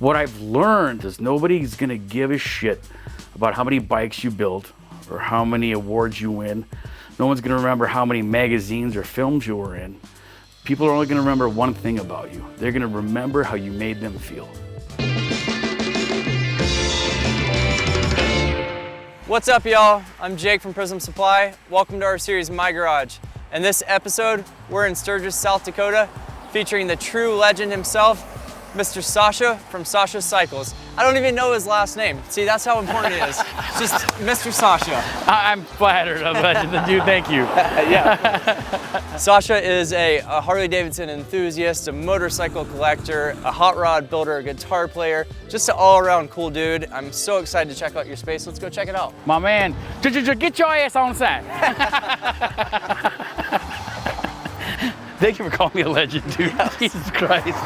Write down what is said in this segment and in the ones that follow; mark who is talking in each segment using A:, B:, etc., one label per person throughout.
A: What I've learned is nobody's gonna give a shit about how many bikes you build or how many awards you win. No one's gonna remember how many magazines or films you were in. People are only gonna remember one thing about you. They're gonna remember how you made them feel.
B: What's up, y'all? I'm Jake from Prism Supply. Welcome to our series, My Garage. In this episode, we're in Sturgis, South Dakota, featuring the true legend himself, Mr. Sasha from Sasha Cycles. I don't even know his last name. See, that's how important it is. It's just Mr. Sasha.
A: I'm flattered, dude, thank you.
B: Yeah. Sasha is a Harley-Davidson enthusiast, a motorcycle collector, a hot rod builder, a guitar player, just an all-around cool dude. I'm so excited to check out your space. Let's go check it out.
A: My man, get your ass on side. Thank you for calling me a legend, dude. Yes. Jesus Christ.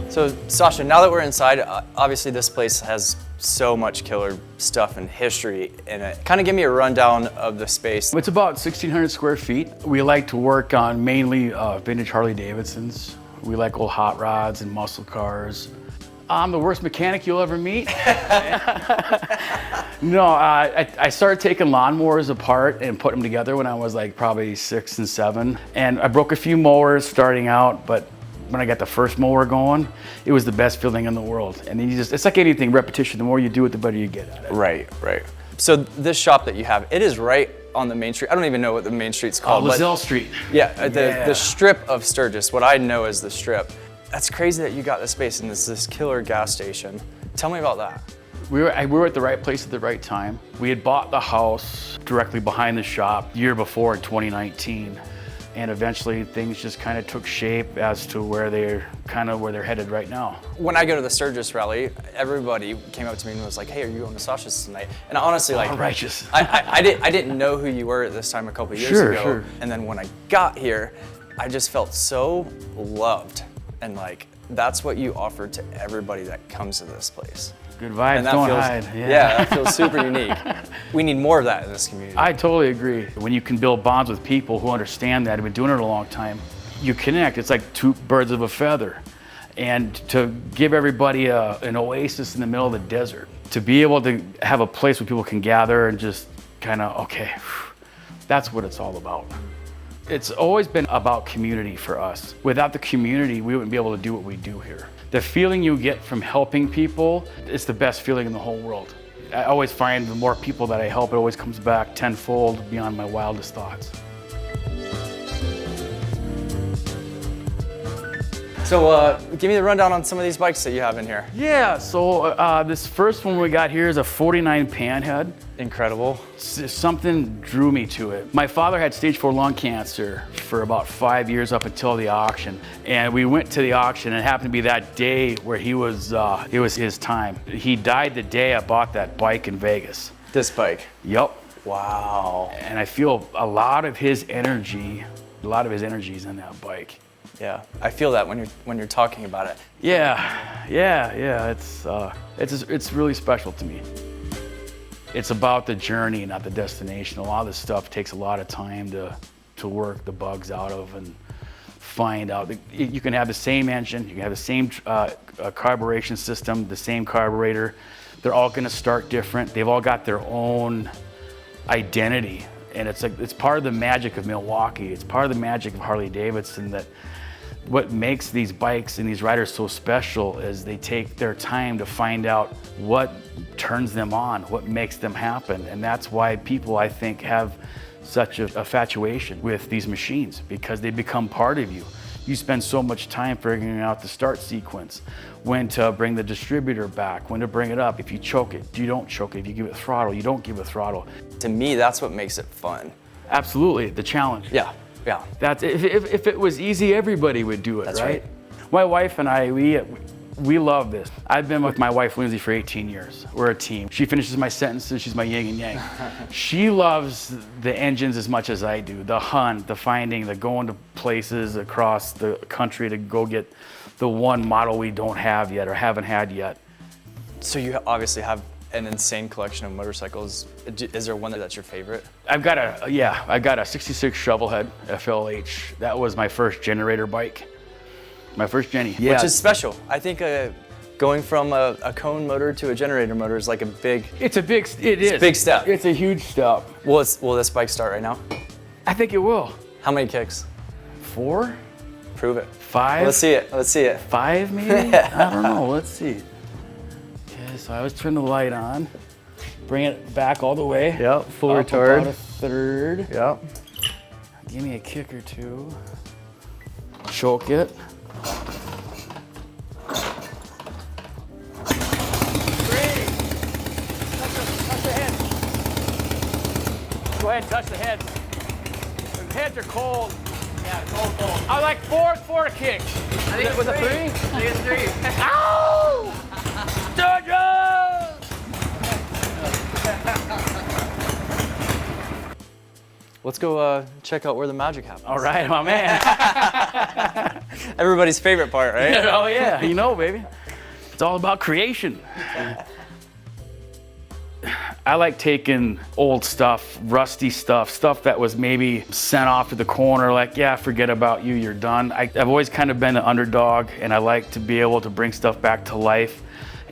B: So Sasha, now that we're inside, obviously this place has so much killer stuff and history in it. Kind of give me a rundown of the space.
A: It's about 1,600 square feet. We like to work on mainly vintage Harley-Davidsons. We like old hot rods and muscle cars. I'm the worst mechanic you'll ever meet. No, I started taking lawnmowers apart and putting them together when I was like probably 6 and 7. And I broke a few mowers starting out, but when I got the first mower going, it was the best feeling in the world. And it's like anything, repetition. The more you do it, the better you get at it.
B: Right. So this shop that you have, it is right on the main street. I don't even know what the main street's called.
A: Lazelle Street.
B: Yeah, the strip of Sturgis, what I know as the strip. That's crazy that you got this space and this killer gas station. Tell me about that.
A: We were at the right place at the right time. We had bought the house directly behind the shop the year before in 2019. And eventually things just kind of took shape as to where they're headed right now.
B: When I go to the Sturgis Rally, everybody came up to me and was like, "Hey, are you going to Sasha's tonight?" And honestly, like,
A: righteous.
B: I didn't know who you were at this time a couple years ago. Sure. And then when I got here, I just felt so loved, and like that's what you offer to everybody that comes to this place.
A: Good vibes, don't hide.
B: Yeah, that feels super unique. We need more of that in this community.
A: I totally agree. When you can build bonds with people who understand that, have been doing it a long time, you connect. It's like two birds of a feather. And to give everybody an oasis in the middle of the desert, to be able to have a place where people can gather and just kind of, okay, that's what it's all about. It's always been about community for us. Without the community, we wouldn't be able to do what we do here. The feeling you get from helping people is the best feeling in the whole world. I always find the more people that I help, it always comes back tenfold beyond my wildest thoughts.
B: So give me the rundown on some of these bikes that you have in here.
A: Yeah, so this first one we got here is a 49 panhead.
B: Incredible.
A: Something drew me to it. My father had stage 4 lung cancer for about 5 years up until the auction. And we went to the auction, and it happened to be that day where it was his time. He died the day I bought that bike in Vegas.
B: This bike?
A: Yep.
B: Wow.
A: And I feel a lot of his energy is in that bike.
B: Yeah, I feel that when you're talking about it.
A: Yeah. It's really special to me. It's about the journey, not the destination. A lot of this stuff takes a lot of time to work the bugs out of and find out. You can have the same engine, you can have the same carburation system, the same carburetor. They're all going to start different. They've all got their own identity, and it's part of the magic of Milwaukee. It's part of the magic of Harley-Davidson that. What makes these bikes and these riders so special is they take their time to find out what turns them on, what makes them happen. And that's why people, I think, have such a infatuation with these machines, because they become part of you. You spend so much time figuring out the start sequence, when to bring the distributor back, when to bring it up. If you choke it, you don't choke it. If you give it throttle, you don't give it throttle.
B: To me, that's what makes it fun.
A: Absolutely, the challenge.
B: Yeah.
A: That's if it was easy, everybody would do it.
B: That's
A: right. My wife and I, we love this. I've been with my wife Lindsay for 18 years. We're a team. She finishes my sentences. She's my yin and yang. She loves the engines as much as I do. The hunt, the finding, the going to places across the country to go get the one model we don't have yet or haven't had yet.
B: So you obviously have an insane collection of motorcycles. Is there one that's your favorite?
A: I've got a 66 shovelhead FLH. That was my first generator bike. My first Jenny.
B: Yeah. Which is special. I think Going from a cone motor to a generator motor is like a big...
A: It's a big step. It's a huge step.
B: Will this bike start right now?
A: I think it will.
B: How many kicks?
A: 4?
B: Prove it.
A: 5?
B: Let's see it. Let's see it.
A: 5 maybe? I don't know. Let's see. Okay, so I always turn the light on. Bring it back all the way.
B: Yep, full
A: up
B: retard.
A: About a third.
B: Yep.
A: Give me a kick or two. Choke it. Great. Touch the head. Go ahead, touch the heads. The heads are cold. Yeah, cold. I like four kicks.
B: I think
A: With a 3?
B: I think it's 3.
A: Ow! Sturgis!
B: Let's go check out where the magic happens.
A: All right, my man.
B: Everybody's favorite part, right?
A: Oh yeah, you know, baby. It's all about creation. I like taking old stuff, rusty stuff that was maybe sent off to the corner, like, yeah, forget about you, you're done. I've always kind of been an underdog, and I like to be able to bring stuff back to life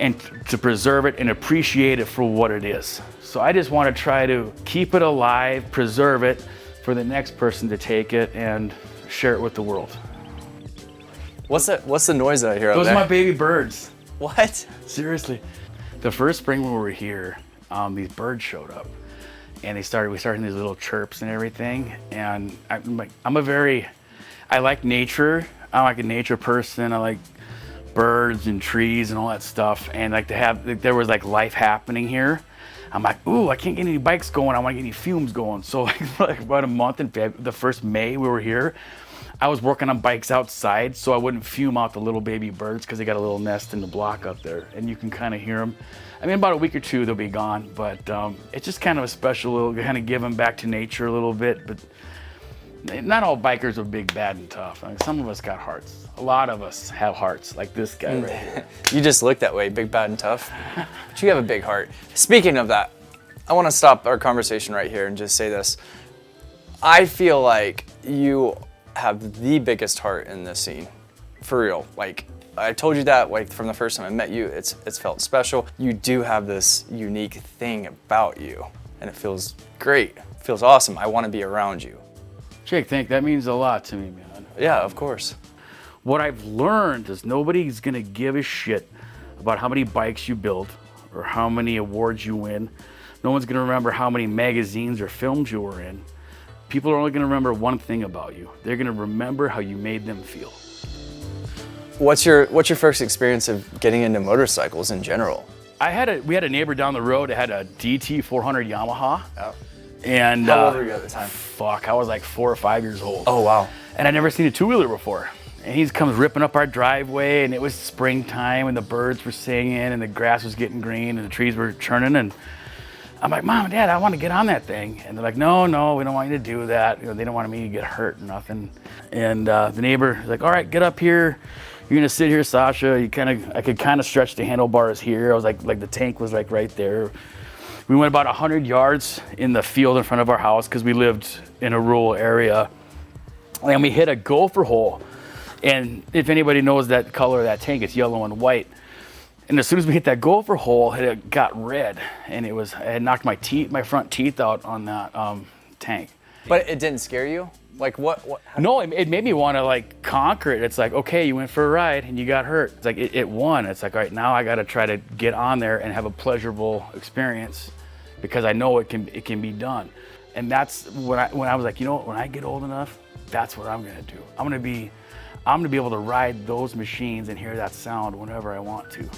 A: and to preserve it and appreciate it for what it is. So I just want to try to keep it alive, preserve it for the next person to take it and share it with the world.
B: What's the noise that I hear out
A: Those
B: there?
A: are my baby birds.
B: What?
A: Seriously. The first spring when we were here, these birds showed up, and we started hearing these little chirps and everything. And I like nature. I'm like a nature person. I like birds and trees and all that stuff. And like there was like life happening here. I'm like, ooh, I can't get any bikes going. I want to get any fumes going. So like about a month in the first May we were here, I was working on bikes outside so I wouldn't fume out the little baby birds because they got a little nest in the block up there, and you can kind of hear them. I mean, about a week or two they'll be gone, but it's just kind of a special little kind of give them back to nature a little bit. But not all bikers are big, bad, and tough. I mean, some of us got hearts. A lot of us have hearts, like this guy right here.
B: You just look that way, big, bad, and tough. But you have a big heart. Speaking of that, I want to stop our conversation right here and just say this. I feel like you have the biggest heart in this scene, for real. Like, I told you that like from the first time I met you. It's felt special. You do have this unique thing about you, and it feels great. It feels awesome. I want to be around you.
A: Jake, that means a lot to me, man.
B: Yeah, of course.
A: What I've learned is nobody's gonna give a shit about how many bikes you build or how many awards you win. No one's gonna remember how many magazines or films you were in. People are only gonna remember one thing about you. They're gonna remember how you made them feel.
B: What's your first experience of getting into motorcycles in general?
A: We had a neighbor down the road that had a DT 400 Yamaha.
B: Oh.
A: And
B: how old were you at the time?
A: Fuck, I was like 4 or 5 years old.
B: Oh wow.
A: And I'd never seen a two-wheeler before. And he comes ripping up our driveway, and it was springtime, and the birds were singing, and the grass was getting green, and the trees were churning, and I'm like, Mom and Dad, I want to get on that thing. And they're like, no, we don't want you to do that. You know, they don't want me to get hurt or nothing. And the neighbor was like, all right, get up here. You're gonna sit here, Sasha. I could kind of stretch the handlebars here. I was like the tank was like right there. We went about 100 yards in the field in front of our house because we lived in a rural area. And we hit a gopher hole. And if anybody knows that color of that tank, it's yellow and white. And as soon as we hit that gopher hole, it got red. And it had knocked my front teeth out on that tank.
B: But it didn't scare you? Like what?
A: No, it made me want to like conquer it. It's like, okay, you went for a ride and you got hurt. It's like it won. It's like, all right, now I got to try to get on there and have a pleasurable experience because I know it can be done. And that's when I was like, you know what? When I get old enough, that's what I'm gonna do. I'm gonna be able to ride those machines and hear that sound whenever I want to.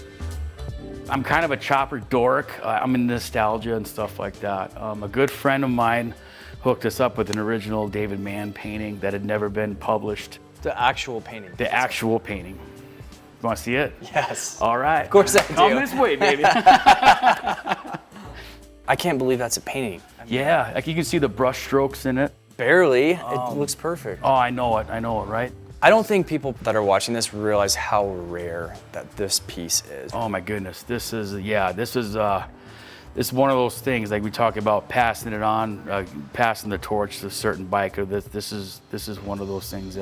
A: I'm kind of a chopper dork. I'm in nostalgia and stuff like that. A good friend of mine hooked us up with an original David Mann painting that had never been published.
B: The actual painting.
A: The actual painting. You want to see it?
B: Yes.
A: All right.
B: Of course I do.
A: Come this way, baby.
B: I can't believe that's a painting.
A: Yeah, like you can see the brush strokes in it.
B: Barely. It looks perfect.
A: Oh, I know it, right?
B: I don't think people that are watching this realize how rare that this piece is.
A: Oh my goodness, this is one of those things like we talk about passing it on, passing the torch to a certain biker. This is one of those things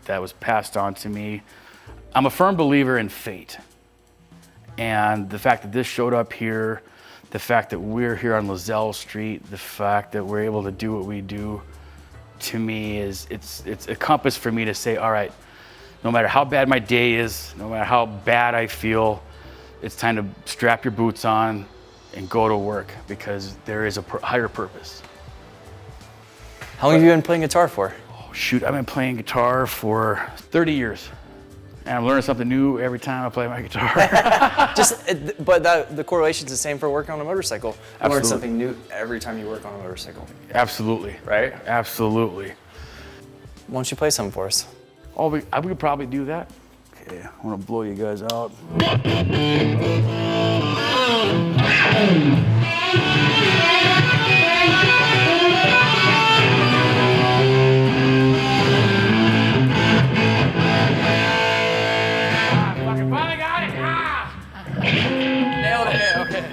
A: that was passed on to me. I'm a firm believer in fate. And the fact that this showed up here, the fact that we're here on Lazelle Street, the fact that we're able to do what we do, to me it's a compass for me to say, all right, no matter how bad my day is, no matter how bad I feel, it's time to strap your boots on and go to work, because there is a higher purpose.
B: How long have you been playing guitar for?
A: Oh, shoot, I've been playing guitar for 30 years. And I'm learning something new every time I play my guitar.
B: But the correlation's the same for working on a motorcycle. You learn
A: Absolutely.
B: something new every time you work on a motorcycle.
A: Absolutely.
B: Right?
A: Absolutely.
B: Why don't you play something for us?
A: Oh, we could probably do that. Okay, I want to blow you guys out. Finally got it!
B: Nailed it. Okay.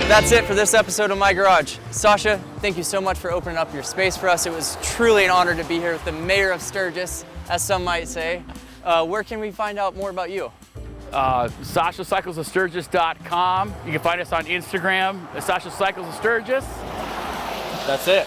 B: That's it for this episode of My Garage. Sasha, thank you so much for opening up your space for us. It was truly an honor to be here with the mayor of Sturgis, as some might say. Where can we find out more about you?
A: SashaCyclesOfSturgis.com. You can find us on Instagram at Sasha Cycles of Sturgis.
B: That's it.